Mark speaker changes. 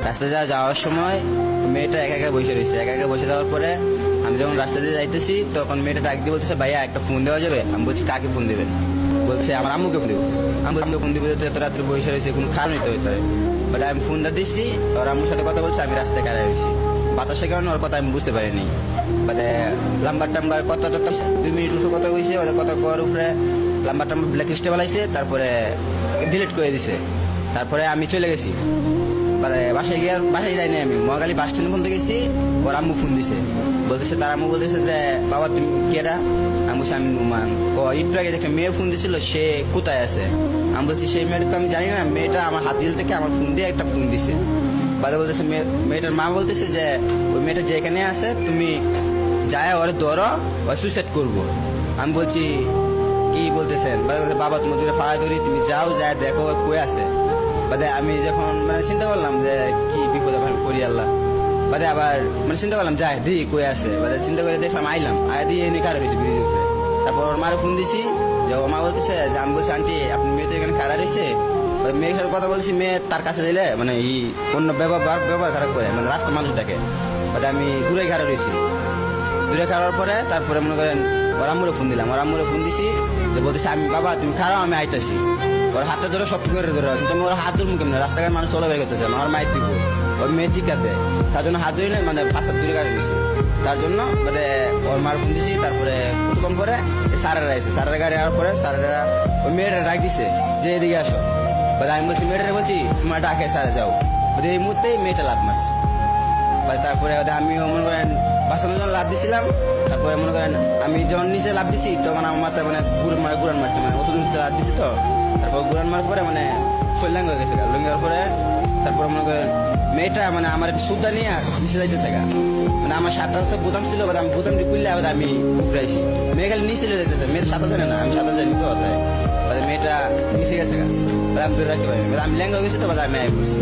Speaker 1: রাস্তায় যাওয়ার সময় মেয়েটা একা একা বসে রয়েছে। একা একা বসে যাওয়ার পরে আমি যখন রাস্তা দিয়ে যাইতেছি তখন মেয়েটা ডাক দিয়ে বলতেছে, ভাইয়া একটা ফোন দেওয়া যাবে? আমি বলছি, কাকে ফোন দেবেন? বলছে, আমার আম্মুকে ফোন দেবো। আমি বললাম, ফোন দিব এত রাত্রে বসে রয়েছে, কোনো কারণই তো হইতে বাট আমি ফোনটা দিচ্ছি, ওর আম্মুর সাথে কথা বলছে, আমি রাস্তায় কারা রয়েছি। বাতাসের কারণে ওর কথা আমি বুঝতে পারিনি। বাদে লাম্বার টাম্বার কথা 2 মিনিট উঠে কথা কইছে, কথা কওয়ার উপরে লাম্বার টাম্বার ব্ল্যাক লিস্টে বানাইছে, তারপরে ডিলিট করে দিছে। তারপরে আমি চলে গেছি বাসায় যাইনি। আমি মহাখালী বাস স্ট্যান্ড পর্যন্ত গেছি, ওর আম্মু ফোন দিছে, বলতেছে, তার আম্মু বলতেছে যে, বাবা তুমি কেডা? আমি বলছি, আমি নুমান। একটু আগে একটা মেয়ে ফোন দিছিল, সে কোথায় আছে? আমি বলছি, সেই মেয়েটা তো আমি জানি না, মেয়েটা আমার হাত দিল থেকে আমার ফোন দিয়ে একটা ফোন দিছে। বাদে বলতেছে, মেয়েটার মা বলতেছে যে, ওই মেয়েটা যেখানে আছে তুমি যায় ওরে ধরো, ওই সুইসাইড করবো। আমি বলছি, কি বলতেছেন? বাবা তুমি দূরে ফাড়া ধরি, তুমি যাও, যায় দেখো কই আছে। বাদে আমি যখন চিন্তা করলাম যে কি বিপদ করি আল্লাহ, বাদে আবার চিন্তা করলাম যাই দি কই আছে। বাদে চিন্তা করে দেখলাম, আইলাম আয় দিয়ে এনে কারা রয়েছে ব্রিজের উপরে। তারপর ওর মারে ফোন দিছি, যে ওর মা বলতেছে যে, আমি বলছি, আন্টি আপনি মেয়ে তো এখানে কারা রয়েছে? মেয়ের সাথে কথা বলছি, মেয়ে তার কাছে দিলে অন্য ব্যবহার খারাপ করে, রাস্তা মানুষটাকে। বাদে আমি দূরে খাড়া রয়েছি। দূরে খাওয়ার পরে তারপরে মনে করেন ওর আম্মুরে ফোন দিলাম। ওর আম্মুরে ফোন দিছি, যে বলতেছে, আমি বাবা তুমি খারাপ, আমি আইতাছি। ওর হাতটা ধরে শক্ত করে ধরে, কিন্তু আমি ওর হাত ধরবো কেমন? রাস্তাঘাট মানুষ চলে বের করতেছে, আমার মায়ের দিব, ওর মেয়ে চিকার দেয়, তার জন্য হাত ধরে 5 হাত দূরে গাড়ি দিয়েছি। তার জন্য ওর মার ফোন দিছি। তারপরে কতক্ষণ পরে সারেরা এসে, সারের গাড়ি আসার পরে সারেরা ওই মেয়েটা ডাক দিছে যে, এদিকে আসো। আমি বলছি, মেয়েটা বলছি, তোমার ডাকে সারে যাও। এই মুহূর্তেই মেয়েটা লাভ মারছে। তারপরে আমিও মনে করেন বাসানোর জন্য লাভ দিছিলাম। তারপরে মনে করেন আমি যখন নিচে লাভ দিছি, তখন আমার মাথায় গুড়ান মারছে, অত দূর লাভ দিছি তো। তারপর গুড়ান মারার পরে শৈলাঙ্গ হয়ে গেছে। লঙ্গার পরে তারপরে মনে করেন মেয়েটা আমার একটা সুদা নিয়ে নিচে যাইতেছে গা। আমার 7টা তো বোতাম ছিল, আমি বোতাম খুললে আমি উঠেছি। মেয়ে খালি নিচে যাইতেছে, মেয়েটা সাঁতার জানে না, আমি সাঁতার জানি তো। মেয়েটা নিচে গেছে গা, আমি ধরে রাখতে পারিনি। আমি ল্যাঙ্গা হয়ে গেছি তো, আমি আয় করছি।